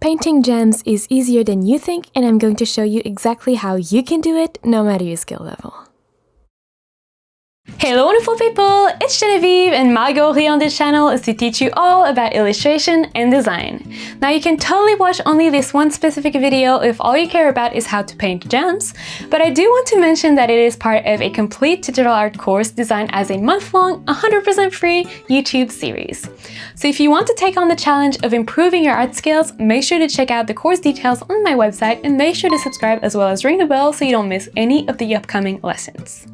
Painting gems is easier than you think, and I'm going to show you exactly how you can do it no matter your skill level. Hello wonderful people, it's Genevieve and my goal here on this channel is to teach you all about illustration and design. Now you can totally watch only this one specific video if all you care about is how to paint gems, but I do want to mention that it is part of a complete digital art course designed as a month-long, 100% free YouTube series. So if you want to take on the challenge of improving your art skills, make sure to check out the course details on my website and make sure to subscribe as well as ring the bell so you don't miss any of the upcoming lessons.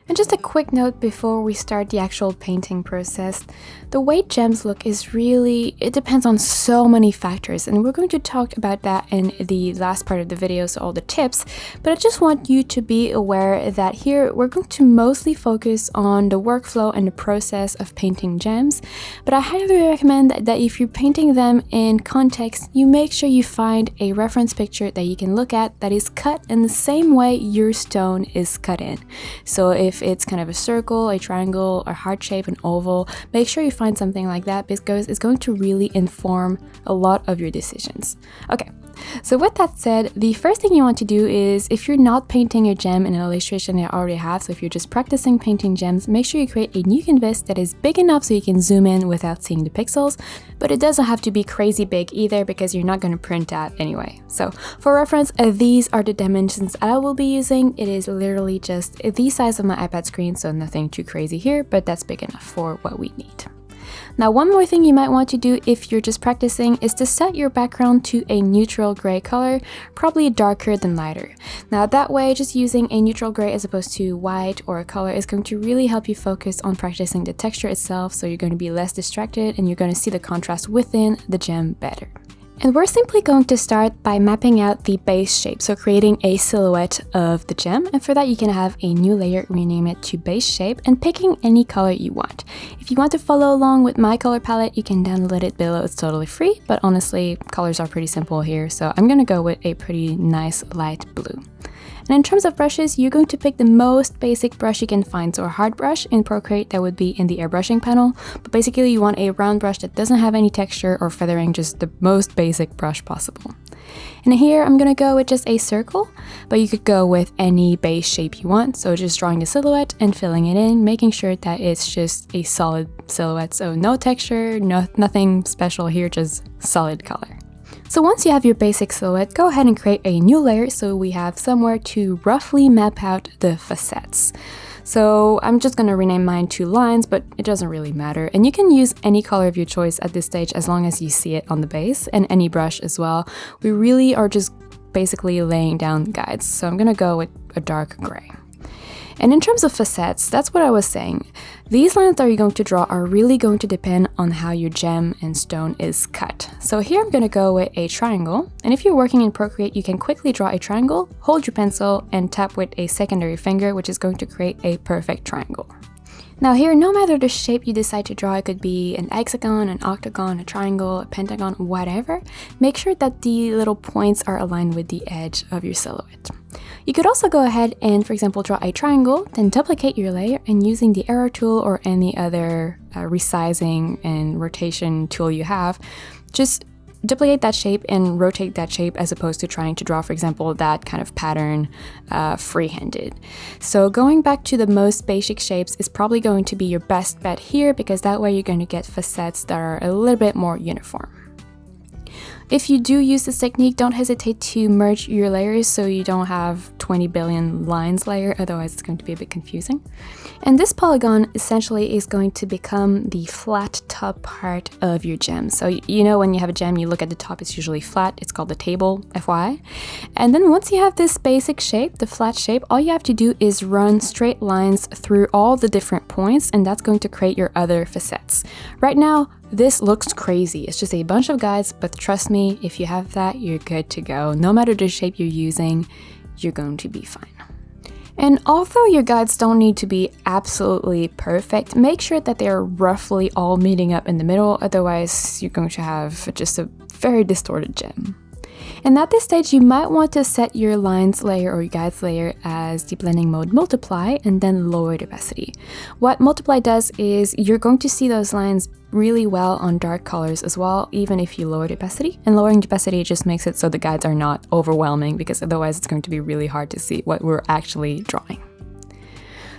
And just a quick note before we start the actual painting process, the way gems look is really, it depends on so many factors, and we're going to talk about that in the last part of the video, so all the tips, but I just want you to be aware that here we're going to mostly focus on the workflow and the process of painting gems, but I highly recommend that if you're painting them in context, you make sure you find a reference picture that you can look at that is cut in the same way your stone is cut in. So if it's kind of a circle, a triangle, a heart shape, an oval, make sure you find something like that because it's going to really inform a lot of your decisions. Okay, so with that said, the first thing you want to do is, if you're not painting your gem in an illustration that you already have, so if you're just practicing painting gems, make sure you create a new canvas that is big enough so you can zoom in without seeing the pixels, but it doesn't have to be crazy big either because you're not going to print that anyway. So for reference, these are the dimensions I will be using. It is literally just the size of my iPad screen, so nothing too crazy here, but that's big enough for what we need. Now, one more thing you might want to do if you're just practicing is to set your background to a neutral gray color, probably darker than lighter. Now that way, just using a neutral gray as opposed to white or a color is going to really help you focus on practicing the texture itself, so you're going to be less distracted and you're going to see the contrast within the gem better. And we're simply going to start by mapping out the base shape, so creating a silhouette of the gem, and for that you can have a new layer, rename it to base shape, and picking any color you want. If you want to follow along with my color palette, you can download it below, it's totally free, but honestly, colors are pretty simple here, so I'm gonna go with a pretty nice light blue. And in terms of brushes, you're going to pick the most basic brush you can find. So a hard brush in Procreate, that would be in the airbrushing panel. But basically you want a round brush that doesn't have any texture or feathering, just the most basic brush possible. And here I'm gonna go with just a circle, but you could go with any base shape you want. So just drawing the silhouette and filling it in, making sure that it's just a solid silhouette. So no texture, nothing special here, just solid color. So once you have your basic silhouette, go ahead and create a new layer so we have somewhere to roughly map out the facets. So I'm just going to rename mine to lines, but it doesn't really matter. And you can use any color of your choice at this stage as long as you see it on the base, and any brush as well. We really are just basically laying down guides. So I'm going to go with a dark gray. And in terms of facets, that's what I was saying. These lines that you're going to draw are really going to depend on how your gem and stone is cut. So here I'm going to go with a triangle. And if you're working in Procreate, you can quickly draw a triangle, hold your pencil, and tap with a secondary finger, which is going to create a perfect triangle. Now here, no matter the shape you decide to draw, it could be an hexagon, an octagon, a triangle, a pentagon, whatever, make sure that the little points are aligned with the edge of your silhouette. You could also go ahead and, for example, draw a triangle, then duplicate your layer, and using the arrow tool or any other resizing and rotation tool you have, just duplicate that shape and rotate that shape as opposed to trying to draw, for example, that kind of pattern free-handed. So going back to the most basic shapes is probably going to be your best bet here, because that way you're going to get facets that are a little bit more uniform. If you do use this technique, don't hesitate to merge your layers so you don't have 20 billion lines layer, otherwise it's going to be a bit confusing. And this polygon essentially is going to become the flat top part of your gem. So you know when you have a gem, you look at the top, it's usually flat, it's called the table, FYI. And then once you have this basic shape, the flat shape, all you have to do is run straight lines through all the different points, and that's going to create your other facets. Right now, this looks crazy. It's just a bunch of guides, but trust me, if you have that, you're good to go. No matter the shape you're using, you're going to be fine. And although your guides don't need to be absolutely perfect, make sure that they're roughly all meeting up in the middle, otherwise you're going to have just a very distorted gem. And at this stage, you might want to set your lines layer or your guides layer as the blending mode multiply and then lower the opacity. What multiply does is you're going to see those lines really well on dark colors as well, even if you lower the opacity. And lowering the opacity just makes it so the guides are not overwhelming, because otherwise it's going to be really hard to see what we're actually drawing.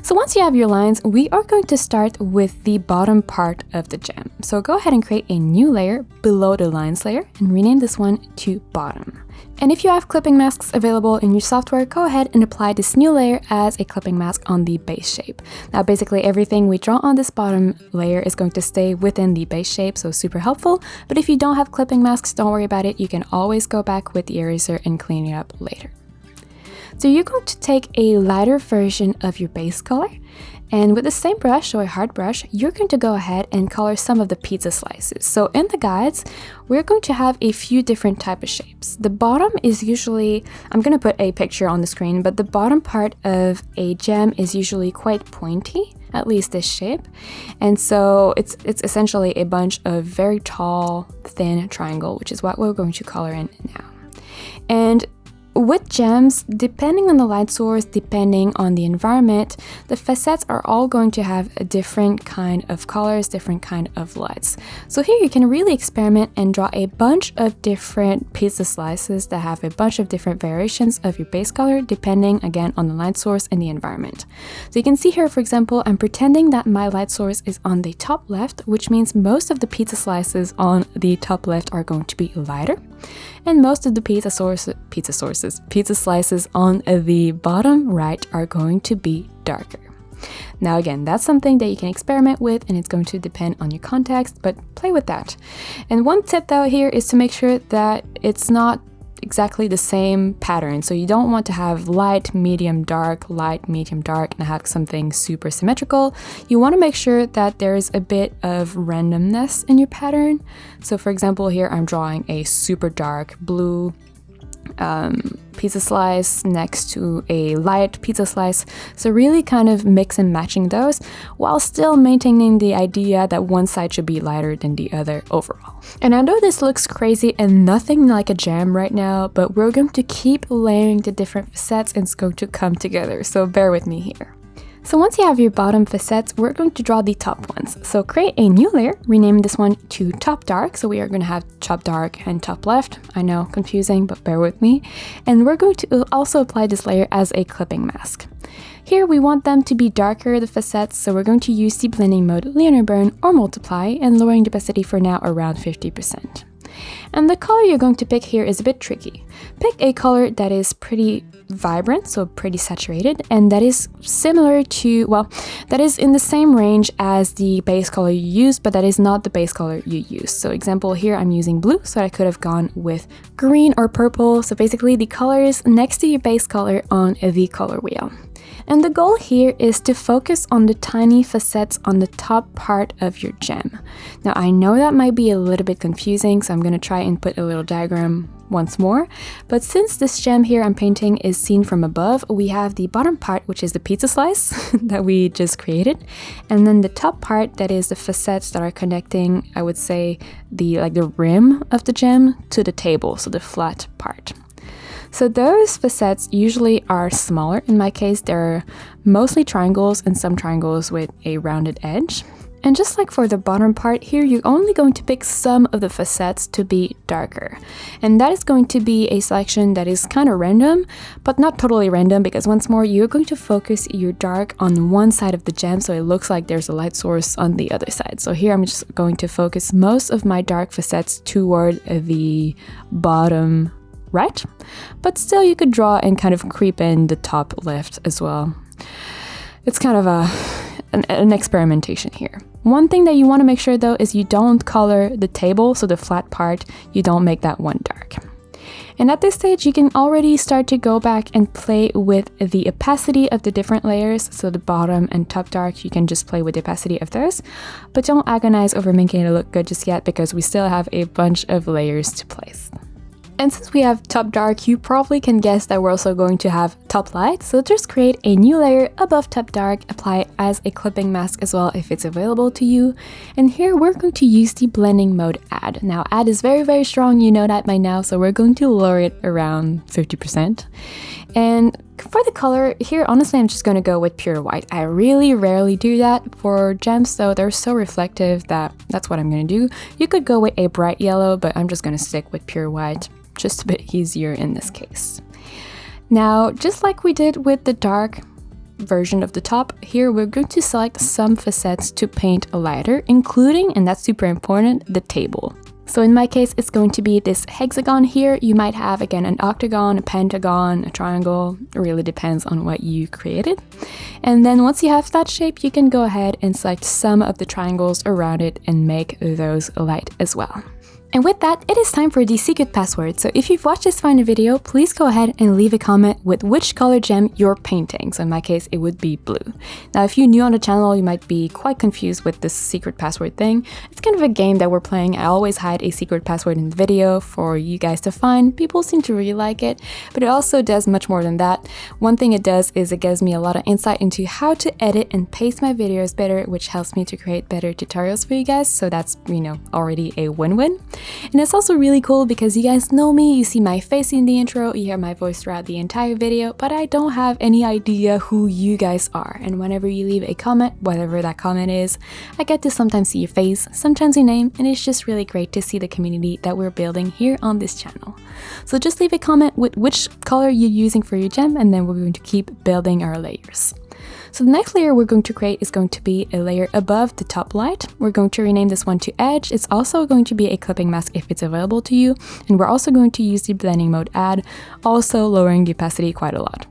So once you have your lines, we are going to start with the bottom part of the gem. So go ahead and create a new layer below the lines layer and rename this one to bottom. And if you have clipping masks available in your software, go ahead and apply this new layer as a clipping mask on the base shape. Now basically everything we draw on this bottom layer is going to stay within the base shape, so super helpful. But if you don't have clipping masks, don't worry about it. You can always go back with the eraser and clean it up later. So you're going to take a lighter version of your base color, and with the same brush, so a hard brush, you're going to go ahead and color some of the pizza slices. So in the guides, we're going to have a few different type of shapes. The bottom is usually, I'm going to put a picture on the screen, but the bottom part of a gem is usually quite pointy, at least this shape. And so it's essentially a bunch of very tall, thin triangle, which is what we're going to color in now. And with gems, depending on the light source, depending on the environment, the facets are all going to have a different kind of colors, different kind of lights. So here you can really experiment and draw a bunch of different pizza slices that have a bunch of different variations of your base color, depending again on the light source and the environment. So you can see here, for example, I'm pretending that my light source is on the top left, which means most of the pizza slices on the top left are going to be lighter. And most of the pizza slices on the bottom right are going to be darker. Now again, that's something that you can experiment with, and it's going to depend on your context, but play with that. And one tip though here is to make sure that it's not exactly the same pattern. So you don't want to have light, medium, dark, light, medium, dark, and have something super symmetrical. You want to make sure that there's a bit of randomness in your pattern. So for example, here I'm drawing a super dark blue pizza slice next to a light pizza slice. So really kind of mix and matching those while still maintaining the idea that one side should be lighter than the other overall. And I know this looks crazy and nothing like a gem right now, but we're going to keep layering the different facets and it's going to come together. So bear with me here. So once you have your bottom facets, we're going to draw the top ones. So create a new layer, rename this one to top dark. So we are going to have top dark and top left. I know, confusing, but bear with me. And we're going to also apply this layer as a clipping mask. Here we want them to be darker, the facets, so we're going to use the blending mode linear burn or multiply and lowering the opacity for now around 50%. And the color you're going to pick here is a bit tricky. Pick a color that is pretty vibrant, so pretty saturated, and that is similar to, well, that is in the same range as the base color you use, but that is not the base color you use. So example here, I'm using blue, so I could have gone with green or purple. So basically the colors next to your base color on the color wheel. And the goal here is to focus on the tiny facets on the top part of your gem. Now I know that might be a little bit confusing, so I'm going to try and put a little diagram once more. But since this gem here I'm painting is seen from above, we have the bottom part, which is the pizza slice that we just created, and then the top part that is the facets that are connecting, I would say, the rim of the gem to the table, so the flat part. So those facets usually are smaller. In my case, they're mostly triangles and some triangles with a rounded edge. And just like for the bottom part here, you're only going to pick some of the facets to be darker. And that is going to be a selection that is kind of random, but not totally random, because once more, you're going to focus your dark on one side of the gem, so it looks like there's a light source on the other side. So here I'm just going to focus most of my dark facets toward the bottom right, but still you could draw and kind of creep in the top left as well. It's kind of an experimentation here. One thing that you want to make sure though is you don't color the table, so the flat part, you don't make that one dark. And at this stage you can already start to go back and play with the opacity of the different layers. So the bottom and top dark, you can just play with the opacity of those, but don't agonize over making it look good just yet, because we still have a bunch of layers to place. And since we have top dark, you probably can guess that we're also going to have top light. So just create a new layer above top dark, apply it as a clipping mask as well if it's available to you. And here we're going to use the blending mode add. Now add is very, very strong, you know that by now, so we're going to lower it around 50%. And for the color, here honestly I'm just going to go with pure white. I really rarely do that for gems, though they're so reflective that that's what I'm going to do. You could go with a bright yellow, but I'm just going to stick with pure white. Just a bit easier in this case. Now, just like we did with the dark version of the top, here we're going to select some facets to paint lighter, including, and that's super important, the table. So in my case, it's going to be this hexagon here. You might have, again, an octagon, a pentagon, a triangle. It really depends on what you created. And then once you have that shape, you can go ahead and select some of the triangles around it and make those light as well. And with that, it is time for the secret password. So if you've watched this far in the video, please go ahead and leave a comment with which color gem you're painting. So in my case, it would be blue. Now, if you're new on the channel, you might be quite confused with this secret password thing. It's kind of a game that we're playing. I always hide a secret password in the video for you guys to find. People seem to really like it, but it also does much more than that. One thing it does is it gives me a lot of insight into how to edit and paste my videos better, which helps me to create better tutorials for you guys. So that's, you know, already a win-win. And it's also really cool because you guys know me, you see my face in the intro, you hear my voice throughout the entire video, but I don't have any idea who you guys are. And whenever you leave a comment, whatever that comment is, I get to sometimes see your face, sometimes your name, and it's just really great to see the community that we're building here on this channel. So just leave a comment with which color you're using for your gem, and then we're going to keep building our layers. So the next layer we're going to create is going to be a layer above the top light. We're going to rename this one to edge. It's also going to be a clipping mask if it's available to you. And we're also going to use the blending mode add, also lowering the opacity quite a lot.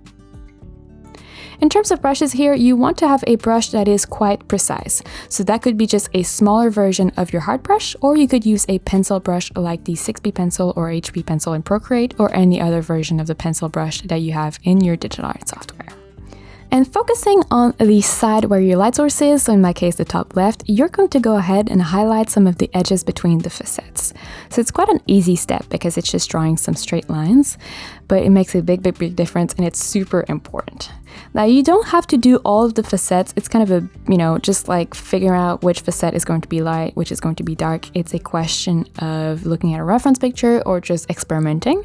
In terms of brushes here, you want to have a brush that is quite precise. So that could be just a smaller version of your hard brush, or you could use a pencil brush like the 6B pencil or HB pencil in Procreate, or any other version of the pencil brush that you have in your digital art software. And focusing on the side where your light source is, so in my case the top left, you're going to go ahead and highlight some of the edges between the facets. So it's quite an easy step because it's just drawing some straight lines, but it makes a big difference and it's super important. Now you don't have to do all of the facets. It's kind of a, you know, just like figuring out which facet is going to be light, which is going to be dark. It's a question of looking at a reference picture or just experimenting.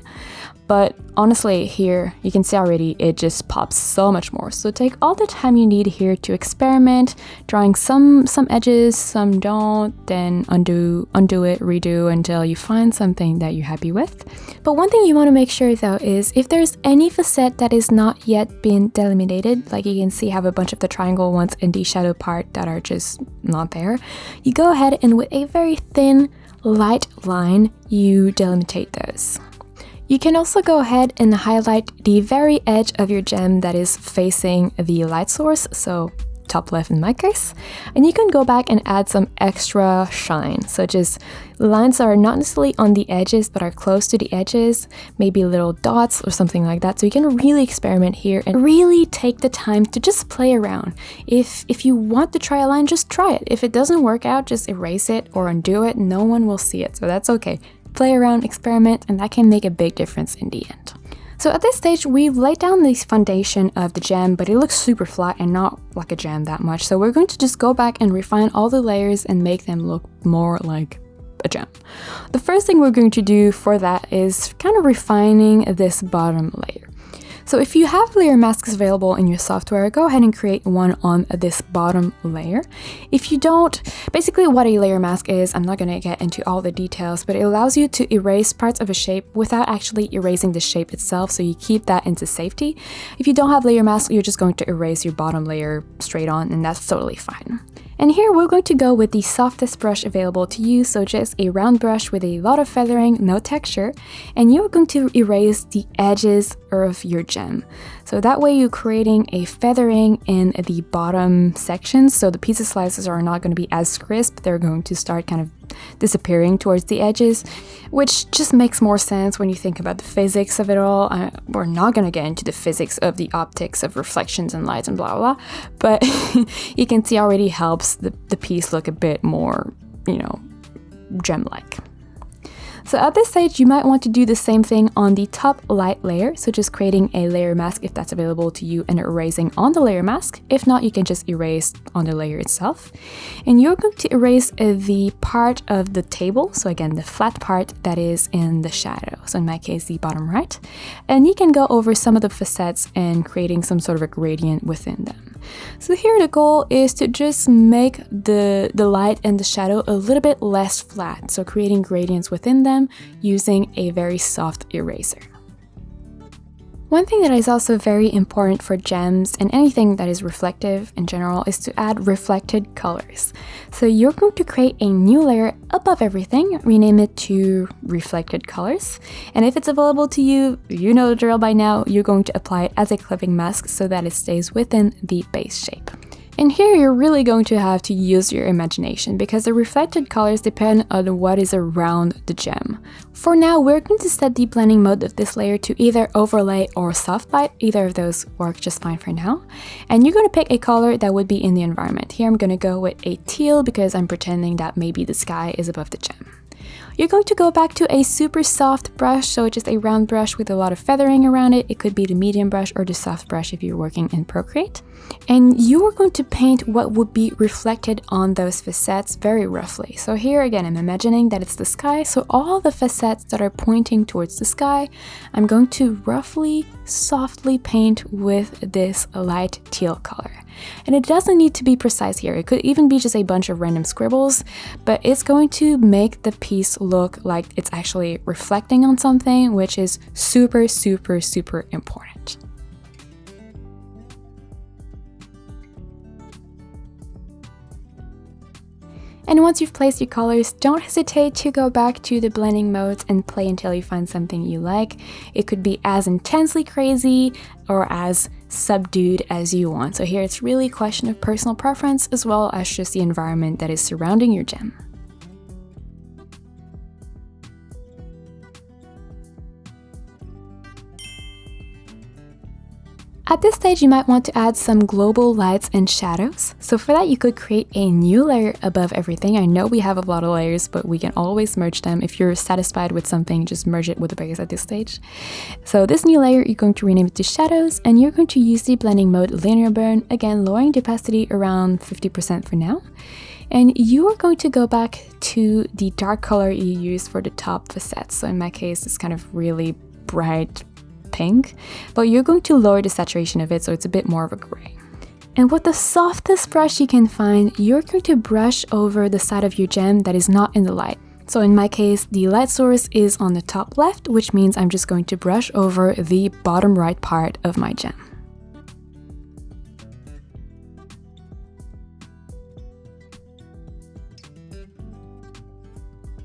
But honestly, here you can see already it just pops so much more. So take all the time you need here to experiment, drawing some edges, some don't, then undo it, redo until you find something that you're happy with. But one thing you want to make sure though is if there's any facet that is not yet been delimited, like you can see I have a bunch of the triangle ones in the shadow part that are just not there, you go ahead and with a very thin light line, you delimitate those. You can also go ahead and highlight the very edge of your gem that is facing the light source, so top left in my case, and you can go back and add some extra shine, so just lines that are not necessarily on the edges but are close to the edges, maybe little dots or something like that. So you can really experiment here and really take the time to just play around. If you want to try a line, just try it. If it doesn't work out, just erase it or undo it. No one will see it, so that's okay. Play around, experiment, and that can make a big difference in the end. So at this stage, we've laid down the foundation of the gem, but it looks super flat and not like a gem that much. So we're going to just go back and refine all the layers and make them look more like a gem. The first thing we're going to do for that is kind of refining this bottom layer. So if you have layer masks available in your software, go ahead and create one on this bottom layer. If you don't, basically what a layer mask is, I'm not going to get into all the details, but it allows you to erase parts of a shape without actually erasing the shape itself, so you keep that into safety. If you don't have layer mask, you're just going to erase your bottom layer straight on, and that's totally fine. And here we're going to go with the softest brush available to you, so just a round brush with a lot of feathering, no texture, and you're going to erase the edges of your gem. So that way you're creating a feathering in the bottom sections, so the pizza slices are not going to be as crisp, they're going to start kind of disappearing towards the edges, which just makes more sense when you think about the physics of it all. We're not going to get into the physics of the optics of reflections and lights and blah blah, but you can see already helps the piece look a bit more, you know, gem-like. So at this stage, you might want to do the same thing on the top light layer, so just creating a layer mask if that's available to you and erasing on the layer mask. If not, you can just erase on the layer itself. And you're going to erase the part of the table, so again, the flat part that is in the shadow, so in my case, the bottom right. And you can go over some of the facets and creating some sort of a gradient within them. So here the goal is to just make the light and the shadow a little bit less flat, so creating gradients within them using a very soft eraser. One thing that is also very important for gems and anything that is reflective in general is to add reflected colors. So you're going to create a new layer above everything, rename it to reflected colors. And if it's available to you, you know the drill by now, you're going to apply it as a clipping mask so that it stays within the base shape. And here you're really going to have to use your imagination because the reflected colors depend on what is around the gem. For now, we're going to set the blending mode of this layer to either overlay or soft light. Either of those work just fine for now. And you're going to pick a color that would be in the environment. Here I'm going to go with a teal because I'm pretending that maybe the sky is above the gem. You're going to go back to a super soft brush, so just a round brush with a lot of feathering around it. It could be the medium brush or the soft brush if you're working in Procreate. And you are going to paint what would be reflected on those facets very roughly. So here again, I'm imagining that it's the sky, so all the facets that are pointing towards the sky, I'm going to roughly, softly paint with this light teal color. And it doesn't need to be precise here, it could even be just a bunch of random scribbles, but it's going to make the piece look like it's actually reflecting on something, which is super, super, super important. And once you've placed your colors, don't hesitate to go back to the blending modes and play until you find something you like. It could be as intensely crazy or as subdued as you want. So here it's really a question of personal preference as well as just the environment that is surrounding your gem. At this stage, you might want to add some global lights and shadows. So for that, you could create a new layer above everything. I know we have a lot of layers, but we can always merge them. If you're satisfied with something, just merge it with the base at this stage. So this new layer, you're going to rename it to shadows, and you're going to use the blending mode linear burn, again, lowering the opacity around 50% for now. And you are going to go back to the dark color you used for the top facets. So in my case, it's kind of really bright pink, but you're going to lower the saturation of it so it's a bit more of a gray. And with the softest brush you can find, you're going to brush over the side of your gem that is not in the light. So in my case, the light source is on the top left, which means I'm just going to brush over the bottom right part of my gem.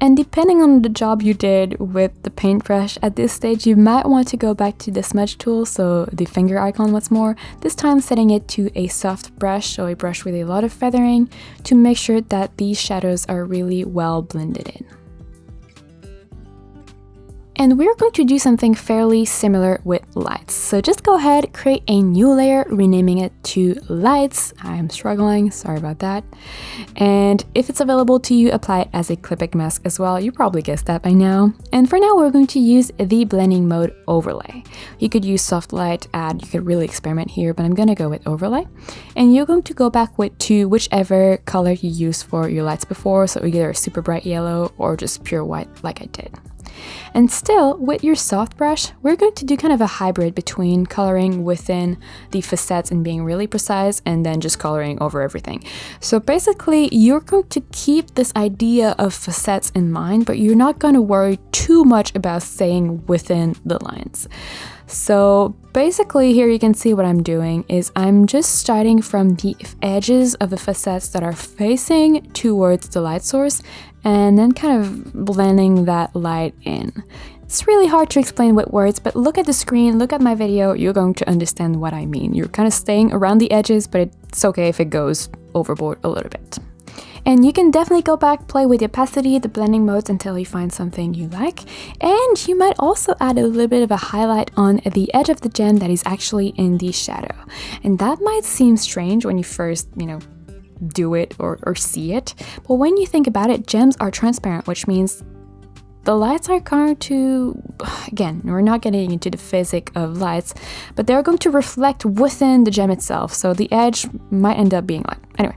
And depending on the job you did with the paintbrush, at this stage you might want to go back to the smudge tool, so the finger icon once more, this time setting it to a soft brush, so a brush with a lot of feathering, to make sure that these shadows are really well blended in. And we're going to do something fairly similar with lights. So just go ahead, create a new layer, renaming it to lights. I am struggling, sorry about that. And if it's available to you, apply it as a clipping mask as well. You probably guessed that by now. And for now, we're going to use the blending mode overlay. You could use soft light, you could really experiment here, but I'm gonna go with overlay. And you're going to go back to whichever color you used for your lights before, so either a super bright yellow or just pure white like I did. And still, with your soft brush, we're going to do kind of a hybrid between coloring within the facets and being really precise, and then just coloring over everything. So basically, you're going to keep this idea of facets in mind, but you're not going to worry too much about staying within the lines. So basically here you can see what I'm doing is I'm just starting from the edges of the facets that are facing towards the light source and then kind of blending that light in. It's really hard to explain with words, but look at the screen, look at my video, you're going to understand what I mean. You're kind of staying around the edges, but it's okay if it goes overboard a little bit. And you can definitely go back, play with the opacity, the blending modes until you find something you like. And you might also add a little bit of a highlight on the edge of the gem that is actually in the shadow. And that might seem strange when you first, do it or see it. But when you think about it, gems are transparent, which means the lights are going to, again, we're not getting into the physics of lights, but they're going to reflect within the gem itself, so the edge might end up being light. Anyway,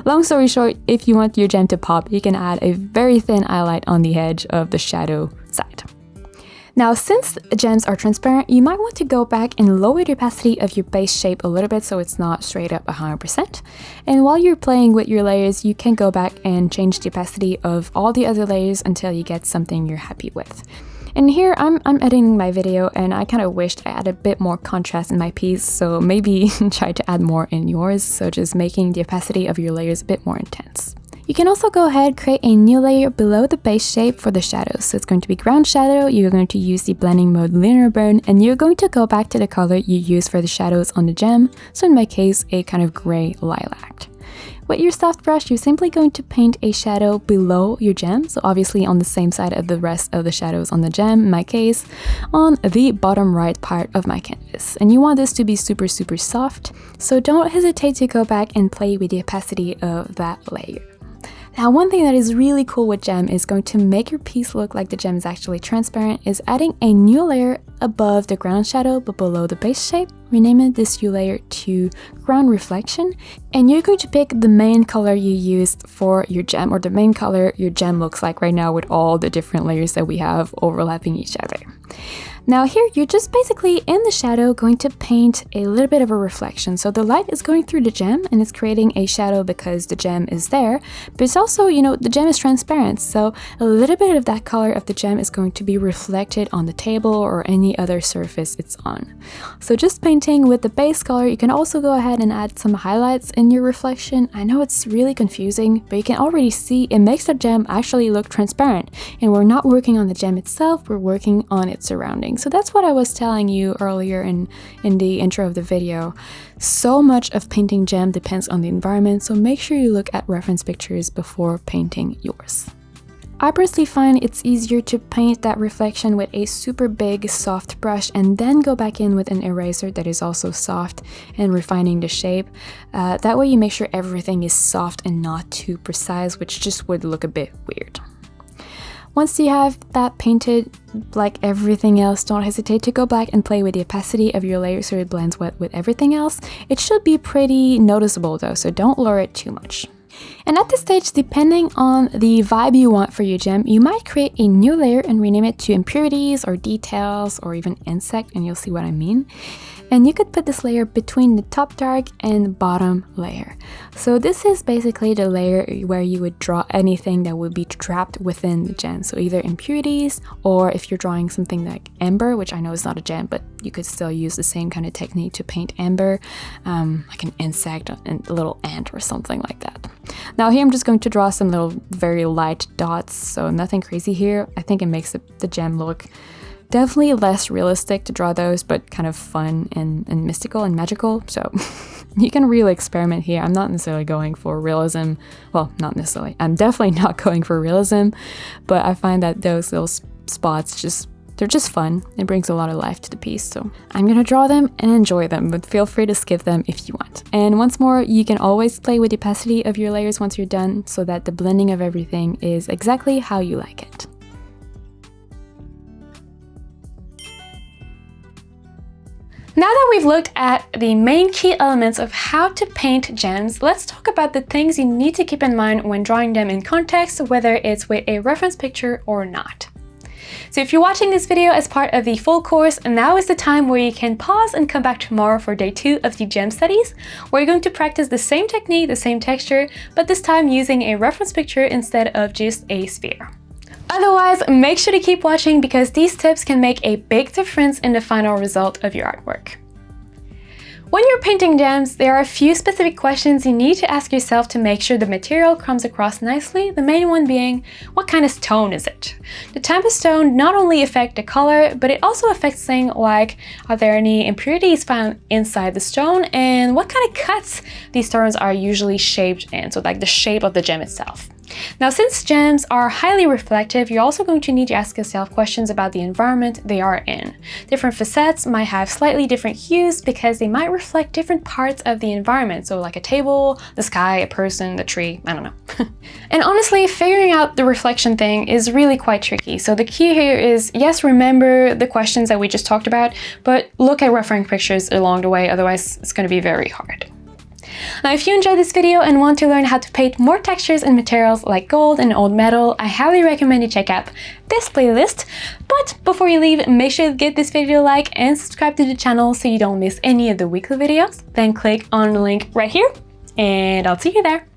long story short, if you want your gem to pop, you can add a very thin highlight on the edge of the shadow side. Now, since gems are transparent, you might want to go back and lower the opacity of your base shape a little bit so it's not straight up 100%. And while you're playing with your layers, you can go back and change the opacity of all the other layers until you get something you're happy with. And here I'm editing my video and I kind of wished I had a bit more contrast in my piece, so maybe try to add more in yours, so just making the opacity of your layers a bit more intense. You can also go ahead, create a new layer below the base shape for the shadows. So it's going to be ground shadow, you're going to use the blending mode linear burn, and you're going to go back to the color you used for the shadows on the gem, so in my case, a kind of gray lilac. With your soft brush, you're simply going to paint a shadow below your gem, so obviously on the same side of the rest of the shadows on the gem, in my case, on the bottom right part of my canvas. And you want this to be super soft, so don't hesitate to go back and play with the opacity of that layer. Now, one thing that is really cool with gem is going to make your piece look like the gem is actually transparent is adding a new layer above the ground shadow but below the base shape. Rename this hue layer to ground reflection, and you're going to pick the main color you used for your gem, or the main color your gem looks like right now with all the different layers that we have overlapping each other. Now here, you're just basically in the shadow going to paint a little bit of a reflection. So the light is going through the gem and it's creating a shadow because the gem is there, but it's also, you know, the gem is transparent. So a little bit of that color of the gem is going to be reflected on the table or any other surface it's on. So just painting with the base color, you can also go ahead and add some highlights in your reflection. I know it's really confusing, but you can already see it makes the gem actually look transparent. And we're not working on the gem itself, we're working on its surroundings. So that's what I was telling you earlier in the intro of the video. So much of painting gem depends on the environment, so make sure you look at reference pictures before painting yours. I personally find it's easier to paint that reflection with a super big soft brush and then go back in with an eraser that is also soft and refining the shape. That way you make sure everything is soft and not too precise, which just would look a bit weird. Once you have that painted, like everything else, don't hesitate to go back and play with the opacity of your layer so it blends well with everything else. It should be pretty noticeable though, so don't lower it too much. And at this stage, depending on the vibe you want for your gem, you might create a new layer and rename it to impurities or details or even insect, and you'll see what I mean. And you could put this layer between the top dark and bottom layer. So this is basically the layer where you would draw anything that would be trapped within the gem. So either impurities, or if you're drawing something like amber, which I know is not a gem, but you could still use the same kind of technique to paint amber, like an insect, a little ant or something like that. Now here I'm just going to draw some little very light dots, so nothing crazy here. I think it makes the gem look definitely less realistic to draw those, but kind of fun and mystical and magical. So you can really experiment here. I'm not necessarily going for realism. Well, not necessarily. I'm definitely not going for realism, but I find that those little spots they're just fun. It brings a lot of life to the piece. So I'm gonna draw them and enjoy them, but feel free to skip them if you want. And once more, you can always play with the opacity of your layers once you're done so that the blending of everything is exactly how you like it. Now that we've looked at the main key elements of how to paint gems, let's talk about the things you need to keep in mind when drawing them in context, whether it's with a reference picture or not. So if you're watching this video as part of the full course, now is the time where you can pause and come back tomorrow for day 2 of the gem studies, where you're going to practice the same technique, the same texture, but this time using a reference picture instead of just a sphere. Otherwise, make sure to keep watching because these tips can make a big difference in the final result of your artwork. When you're painting gems, there are a few specific questions you need to ask yourself to make sure the material comes across nicely, the main one being, what kind of stone is it? The type of stone not only affects the color, but it also affects things like, are there any impurities found inside the stone, and what kind of cuts these stones are usually shaped in, so like the shape of the gem itself. Now, since gems are highly reflective, you're also going to need to ask yourself questions about the environment they are in. Different facets might have slightly different hues because they might reflect different parts of the environment. So like a table, the sky, a person, the tree, I don't know. And honestly, figuring out the reflection thing is really quite tricky. So the key here is, yes, remember the questions that we just talked about, but look at reference pictures along the way, otherwise it's going to be very hard. Now, if you enjoyed this video and want to learn how to paint more textures and materials like gold and old metal, I highly recommend you check out this playlist. But before you leave, make sure to give this video a like and subscribe to the channel so you don't miss any of the weekly videos. Then click on the link right here, and I'll see you there.